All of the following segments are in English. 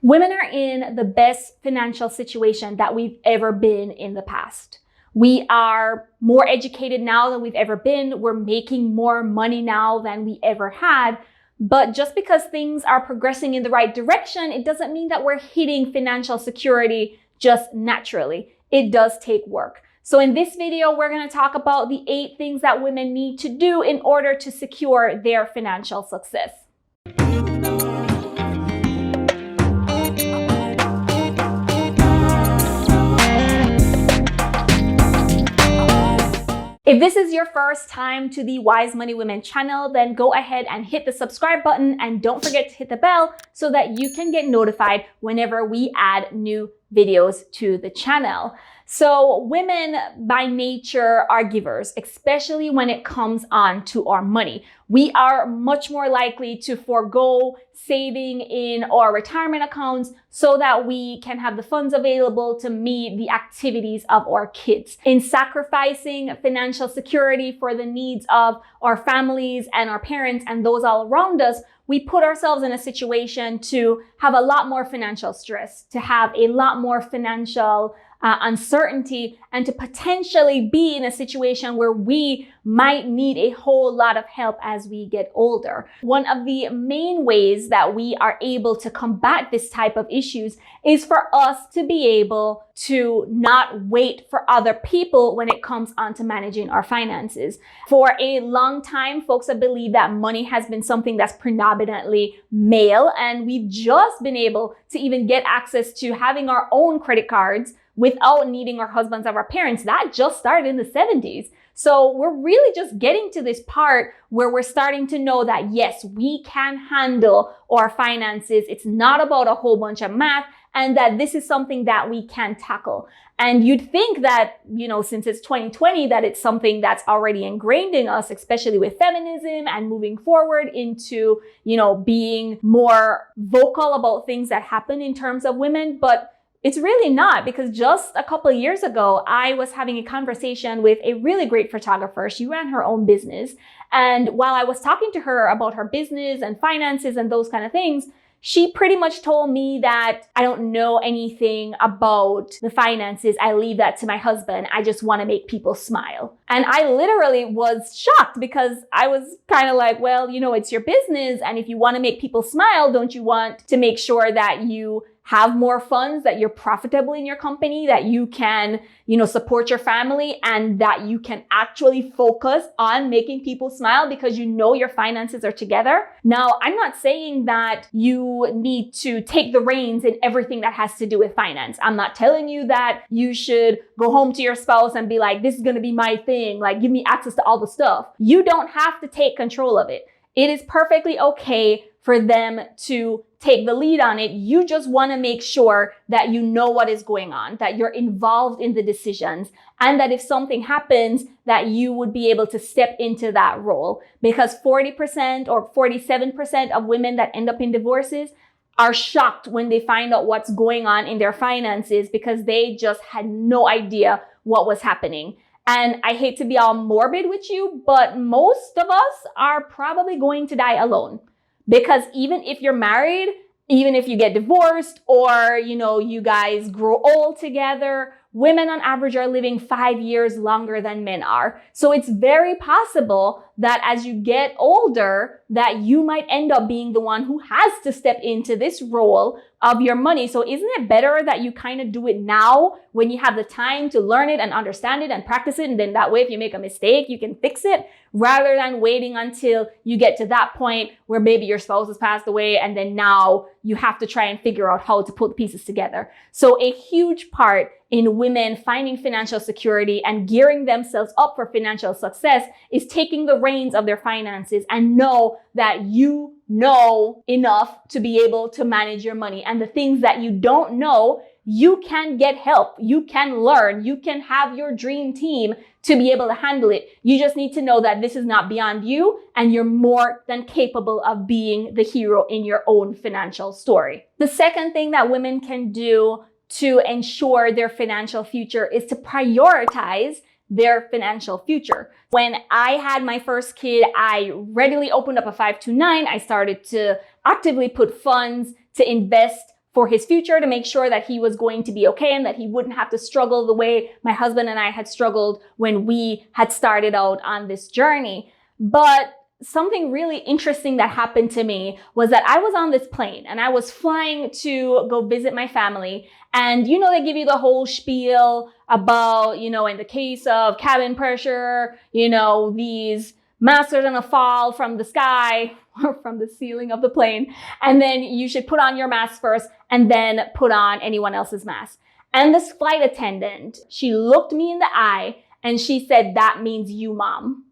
Women are in the best financial situation that we've ever been in the past. We are more educated now than we've ever been. We're making more money now than we ever had. But just because things are progressing in the right direction, it doesn't mean that we're hitting financial security just naturally. It does take work. So in this video, we're going to talk about the 8 things that women need to do in order to secure their financial success. If this is your first time to the Wise Money Women channel, then go ahead and hit the subscribe button and don't forget to hit the bell so that you can get notified whenever we add new videos to the channel. So women by nature are givers, especially when it comes on to our money. We are much more likely to forego saving in our retirement accounts so that we can have the funds available to meet the activities of our kids. In sacrificing financial security for the needs of our families and our parents and those all around us, we put ourselves in a situation to have a lot more financial stress, to have a lot more financial uncertainty, and to potentially be in a situation where we might need a whole lot of help as we get older. One of the main ways that we are able to combat this type of issues is for us to be able to not wait for other people when it comes on to managing our finances. For a long time, folks have believed that money has been something that's predominantly male, and we've just been able to even get access to having our own credit cards without needing our husbands or our parents. That just started in the 70s. So we're really just getting to this part where we're starting to know that yes, we can handle our finances. It's not about a whole bunch of math, and that this is something that we can tackle. And you'd think that, since it's 2020, that it's something that's already ingrained in us, especially with feminism and moving forward into, being more vocal about things that happen in terms of women. But it's really not, because just a couple of years ago, I was having a conversation with a really great photographer. She ran her own business. And while I was talking to her about her business and finances and those kind of things, she pretty much told me that I don't know anything about the finances. I leave that to my husband. I just want to make people smile. And I literally was shocked, because I was kind of like, well, it's your business. And if you want to make people smile, don't you want to make sure that you have more funds, that you're profitable in your company, that you can, support your family, and that you can actually focus on making people smile because your finances are together. Now, I'm not saying that you need to take the reins in everything that has to do with finance. I'm not telling you that you should go home to your spouse and be like, this is going to be my thing. Like, give me access to all the stuff. You don't have to take control of it. It is perfectly okay for them to take the lead on it. You just want to make sure that you know what is going on, that you're involved in the decisions, and that if something happens, that you would be able to step into that role. Because 40% or 47% of women that end up in divorces are shocked when they find out what's going on in their finances, because they just had no idea what was happening. And I hate to be all morbid with you, but most of us are probably going to die alone. Because even if you're married, even if you get divorced, or, you guys grow old together, women on average are living 5 years longer than men are. So it's very possible that as you get older, that you might end up being the one who has to step into this role of your money. So isn't it better that you kind of do it now when you have the time to learn it and understand it and practice it? And then that way, if you make a mistake, you can fix it, rather than waiting until you get to that point where maybe your spouse has passed away and then now you have to try and figure out how to put the pieces together. So a huge part in women finding financial security and gearing themselves up for financial success is taking the reins of their finances and know that you know enough to be able to manage your money. And the things that you don't know, you can get help. You can learn. You can have your dream team to be able to handle it. You just need to know that this is not beyond you, and you're more than capable of being the hero in your own financial story. The second thing that women can do to ensure their financial future is to prioritize their financial future. When I had my first kid, I readily opened up a 529. I started to actively put funds to invest for his future, to make sure that he was going to be okay and that he wouldn't have to struggle the way my husband and I had struggled when we had started out on this journey. But something really interesting that happened to me was that I was on this plane and I was flying to go visit my family. And, they give you the whole spiel about, in the case of cabin pressure, these masks are gonna fall from the sky or from the ceiling of the plane. And then you should put on your mask first and then put on anyone else's mask. And this flight attendant, she looked me in the eye and she said, "That means you, Mom."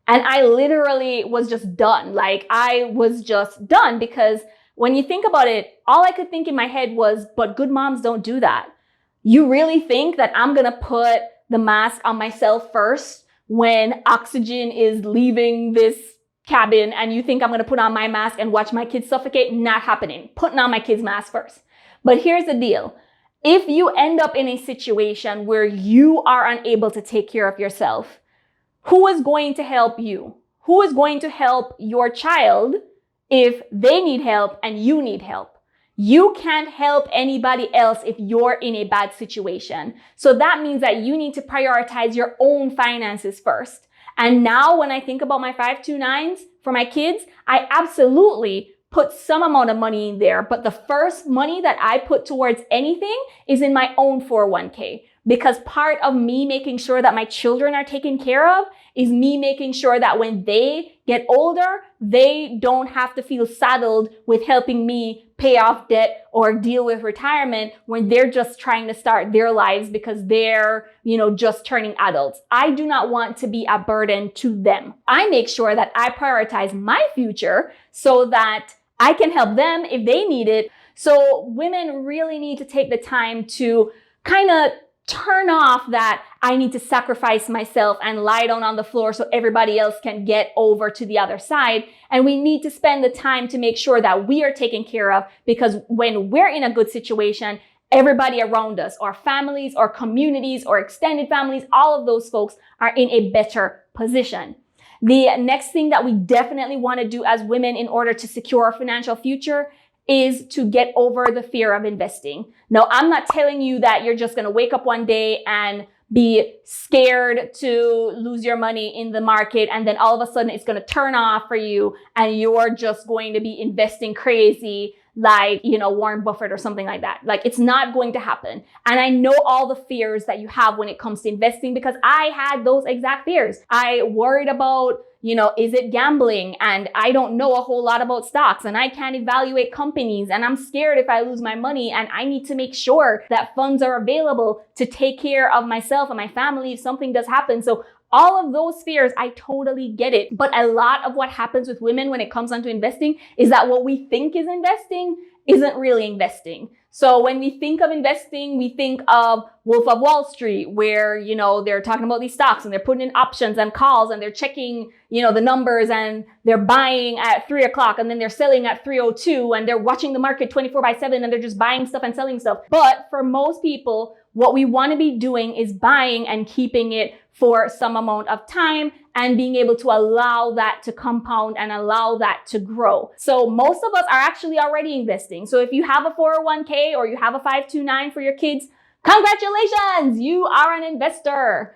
And I literally was just done. Like, I was just done, because when you think about it, all I could think in my head was, but good moms don't do that. You really think that I'm gonna put the mask on myself first when oxygen is leaving this cabin, and you think I'm gonna put on my mask and watch my kids suffocate? Not happening. Putting on my kids' mask first. But here's the deal. If you end up in a situation where you are unable to take care of yourself, who is going to help you? Who is going to help your child if they need help and you need help? You can't help anybody else if you're in a bad situation. So that means that you need to prioritize your own finances first. And now when I think about my 529s for my kids, I absolutely put some amount of money in there. But the first money that I put towards anything is in my own 401k. Because part of me making sure that my children are taken care of is me making sure that when they get older, they don't have to feel saddled with helping me pay off debt or deal with retirement when they're just trying to start their lives because they're, just turning adults. I do not want to be a burden to them. I make sure that I prioritize my future so that I can help them if they need it. So women really need to take the time to kind of turn off that I need to sacrifice myself and lie down on the floor so everybody else can get over to the other side. And we need to spend the time to make sure that we are taken care of, because when we're in a good situation, everybody around us, our families, our communities, our extended families, all of those folks are in a better position. The next thing that we definitely want to do as women in order to secure our financial future is to get over the fear of investing. Now, I'm not telling you that you're just going to wake up one day and be scared to lose your money in the market and then all of a sudden it's going to turn off for you and you're just going to be investing crazy like, Warren Buffett or something like that. Like, it's not going to happen. And I know all the fears that you have when it comes to investing because I had those exact fears. I worried about, is it gambling? And I don't know a whole lot about stocks and I can't evaluate companies and I'm scared if I lose my money and I need to make sure that funds are available to take care of myself and my family if something does happen. So all of those fears, I totally get it. But a lot of what happens with women when it comes onto investing is that what we think is investing isn't really investing. So when we think of investing, we think of Wolf of Wall Street, where, they're talking about these stocks and they're putting in options and calls and they're checking, the numbers and they're buying at 3 o'clock and then they're selling at 3:02 and they're watching the market 24/7 and they're just buying stuff and selling stuff. But for most people, what we want to be doing is buying and keeping it for some amount of time and being able to allow that to compound and allow that to grow. So most of us are actually already investing. So if you have a 401k or you have a 529 for your kids, congratulations, you are an investor.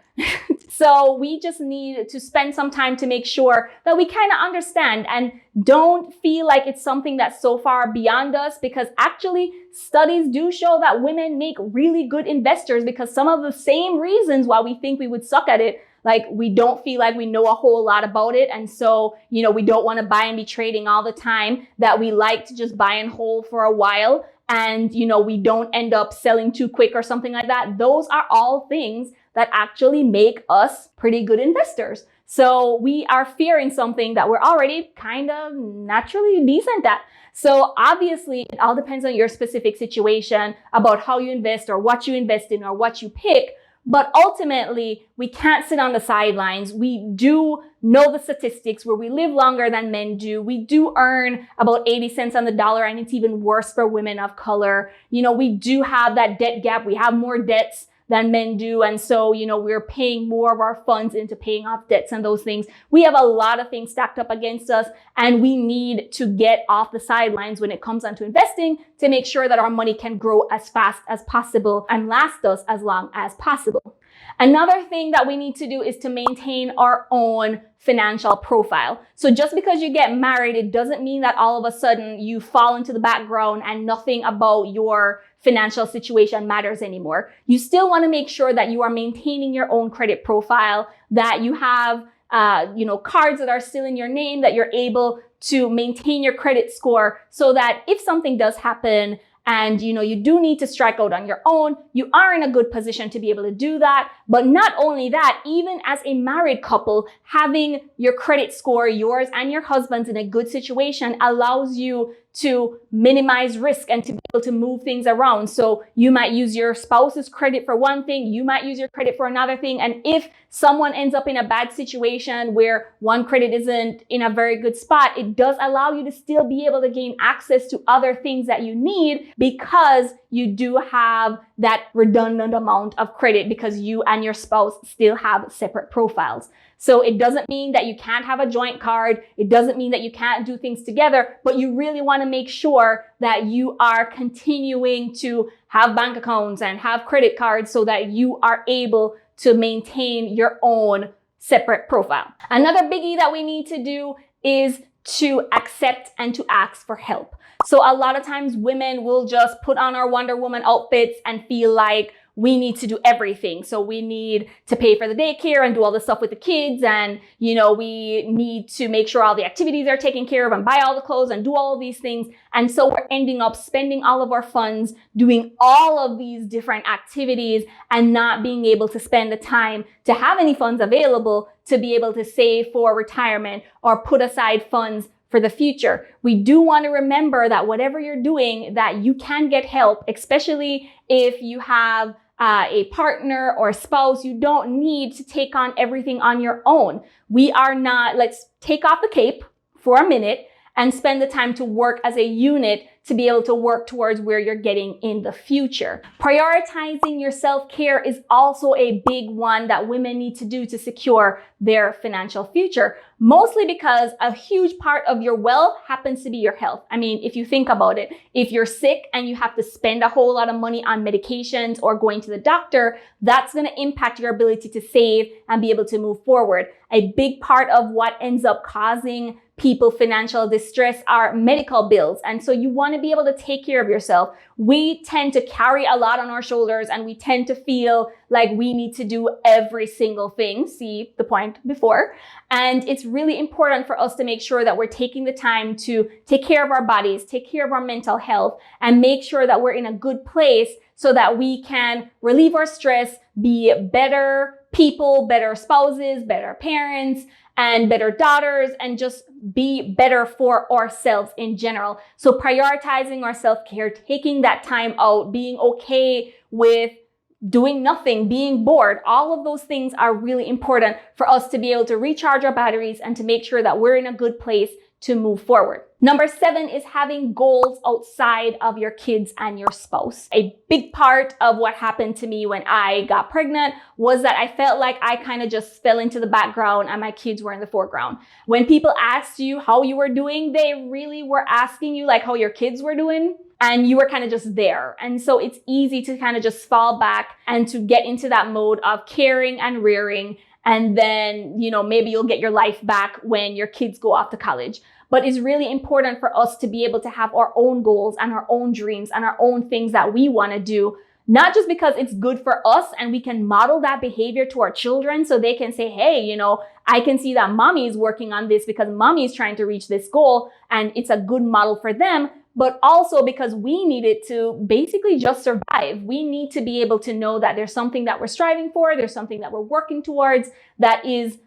So we just need to spend some time to make sure that we kind of understand and don't feel like it's something that's so far beyond us, because actually studies do show that women make really good investors because some of the same reasons why we think we would suck at it, like we don't feel like we know a whole lot about it. And so, we don't want to buy and be trading all the time, that we like to just buy and hold for a while. And, we don't end up selling too quick or something like that. Those are all things that actually make us pretty good investors. So we are fearing something that we're already kind of naturally decent at. So obviously it all depends on your specific situation about how you invest or what you invest in or what you pick. But ultimately, we can't sit on the sidelines. We do know the statistics where we live longer than men do. We do earn about 80 cents on the dollar, and it's even worse for women of color. We do have that debt gap. We have more debts than men do. And so, we're paying more of our funds into paying off debts and those things. We have a lot of things stacked up against us, and we need to get off the sidelines when it comes onto investing to make sure that our money can grow as fast as possible and last us as long as possible. Another thing that we need to do is to maintain our own financial profile. So just because you get married, it doesn't mean that all of a sudden you fall into the background and nothing about your financial situation matters anymore. You still want to make sure that you are maintaining your own credit profile, that you have cards that are still in your name, that you're able to maintain your credit score so that if something does happen and you do need to strike out on your own, you are in a good position to be able to do that. But not only that, even as a married couple, having your credit score, yours and your husband's, in a good situation allows you to minimize risk and to be able to move things around. So you might use your spouse's credit for one thing, you might use your credit for another thing. And if someone ends up in a bad situation where one credit isn't in a very good spot, it does allow you to still be able to gain access to other things that you need, because you do have that redundant amount of credit because you and your spouse still have separate profiles. So it doesn't mean that you can't have a joint card. It doesn't mean that you can't do things together, but you really want to make sure that you are continuing to have bank accounts and have credit cards so that you are able to maintain your own separate profile. Another biggie that we need to do is to accept and to ask for help. So a lot of times women will just put on our Wonder Woman outfits and feel like we need to do everything. So we need to pay for the daycare and do all the stuff with the kids. And, we need to make sure all the activities are taken care of and buy all the clothes and do all of these things. And so we're ending up spending all of our funds doing all of these different activities and not being able to spend the time to have any funds available to be able to save for retirement or put aside funds for the future. We do want to remember that whatever you're doing, that you can get help, especially if you have a partner or a spouse. You don't need to take on everything on your own. Let's take off the cape for a minute and spend the time to work as a unit to be able to work towards where you're getting in the future. Prioritizing your self-care is also a big one that women need to do to secure their financial future, mostly because a huge part of your wealth happens to be your health. I mean, if you think about it, if you're sick and you have to spend a whole lot of money on medications or going to the doctor, that's going to impact your ability to save and be able to move forward. A big part of what ends up causing people financial distress are medical bills. And so you want to be able to take care of yourself. We tend to carry a lot on our shoulders and we tend to feel like we need to do every single thing. See the point before. And it's really important for us to make sure that we're taking the time to take care of our bodies, take care of our mental health, and make sure that we're in a good place so that we can relieve our stress, be better people, better spouses, better parents, and better daughters, and just be better for ourselves in general. So prioritizing our self-care, taking that time out, being okay with doing nothing, being bored, all of those things are really important for us to be able to recharge our batteries and to make sure that we're in a good place to move forward. Number 7 is having goals outside of your kids and your spouse. A big part of what happened to me when I got pregnant was that I felt like I kind of just fell into the background and my kids were in the foreground. When people asked you how you were doing, they really were asking you like how your kids were doing. And you were kind of just there. And so it's easy to kind of just fall back and to get into that mode of caring and rearing. And then, maybe you'll get your life back when your kids go off to college. But it's really important for us to be able to have our own goals and our own dreams and our own things that we want to do, not just because it's good for us and we can model that behavior to our children so they can say, hey, I can see that mommy is working on this because mommy is trying to reach this goal and it's a good model for them. But also because we need it to basically just survive. We need to be able to know that there's something that we're striving for, there's something that we're working towards that is,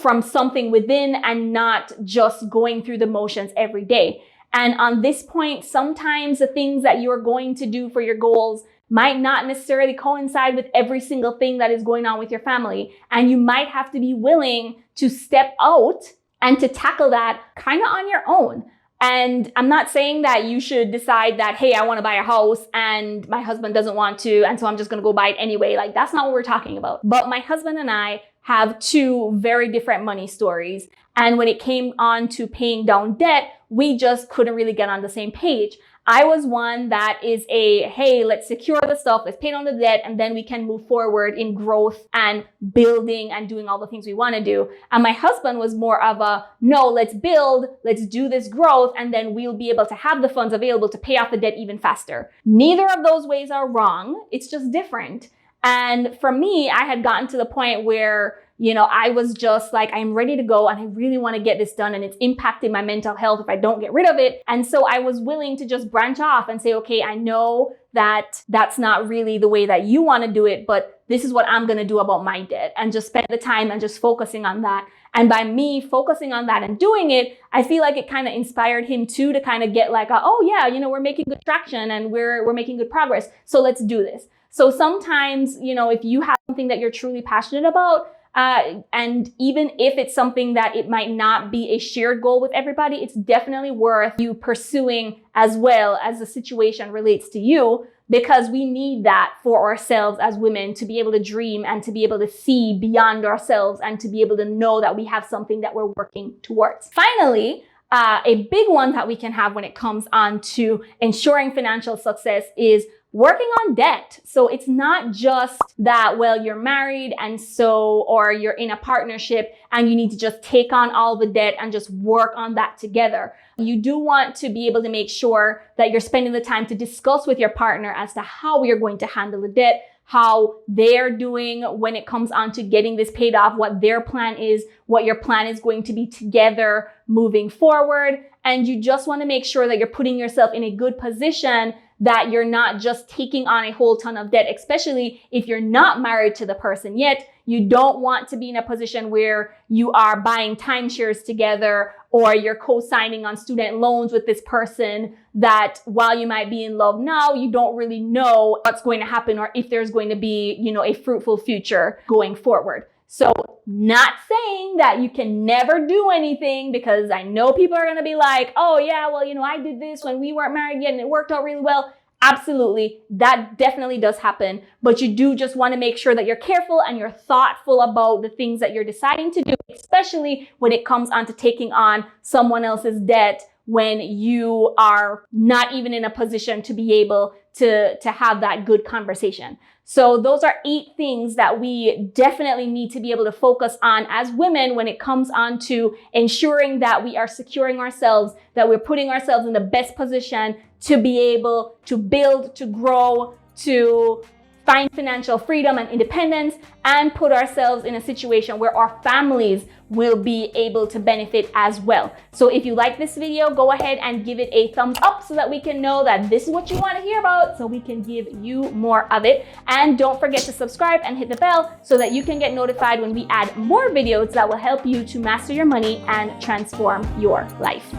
from something within and not just going through the motions every day. And on this point, sometimes the things that you're going to do for your goals might not necessarily coincide with every single thing that is going on with your family. And you might have to be willing to step out and to tackle that kind of on your own. And I'm not saying that you should decide that, hey, I want to buy a house and my husband doesn't want to, and so I'm just going to go buy it anyway. Like, that's not what we're talking about. But my husband and I have two very different money stories. And when it came on to paying down debt, we just couldn't really get on the same page. I was one that is hey, let's secure the stuff, let's pay down the debt, and then we can move forward in growth and building and doing all the things we want to do. And my husband was more of no, let's build, let's do this growth, and then we'll be able to have the funds available to pay off the debt even faster. Neither of those ways are wrong. It's just different. And for me, I had gotten to the point where, I was just like, I'm ready to go and I really want to get this done, and it's impacting my mental health if I don't get rid of it. And so I was willing to just branch off and say, okay, I know that that's not really the way that you want to do it, but this is what I'm going to do about my debt, and just spend the time and just focusing on that. And by me focusing on that and doing it, I feel like it kind of inspired him too, to kind of get like, oh yeah, we're making good traction and we're making good progress. So let's do this. So sometimes, if you have something that you're truly passionate about, and even if it's something that it might not be a shared goal with everybody, it's definitely worth you pursuing as well as the situation relates to you, because we need that for ourselves as women to be able to dream and to be able to see beyond ourselves and to be able to know that we have something that we're working towards. Finally, a big one that we can have when it comes on to ensuring financial success is working on debt. So it's not just that, well, you're married or you're in a partnership and you need to just take on all the debt and just work on that together. You do want to be able to make sure that you're spending the time to discuss with your partner as to how you're going to handle the debt, how they're doing when it comes on to getting this paid off, what their plan is, what your plan is going to be together moving forward. And you just want to make sure that you're putting yourself in a good position, that you're not just taking on a whole ton of debt, especially if you're not married to the person yet. You don't want to be in a position where you are buying timeshares together, or you're co-signing on student loans with this person that, while you might be in love now, you don't really know what's going to happen or if there's going to be, a fruitful future going forward. So not saying that you can never do anything, because I know people are going to be like, oh yeah, well, I did this when we weren't married yet and it worked out really well. Absolutely. That definitely does happen. But you do just want to make sure that you're careful and you're thoughtful about the things that you're deciding to do, especially when it comes on to taking on someone else's debt when you are not even in a position to be able to have that good conversation. So those are 8 things that we definitely need to be able to focus on as women when it comes on to ensuring that we are securing ourselves, that we're putting ourselves in the best position to be able to build, to grow, to find financial freedom and independence, and put ourselves in a situation where our families will be able to benefit as well. So if you like this video, go ahead and give it a thumbs up so that we can know that this is what you want to hear about, so we can give you more of it. And don't forget to subscribe and hit the bell so that you can get notified when we add more videos that will help you to master your money and transform your life.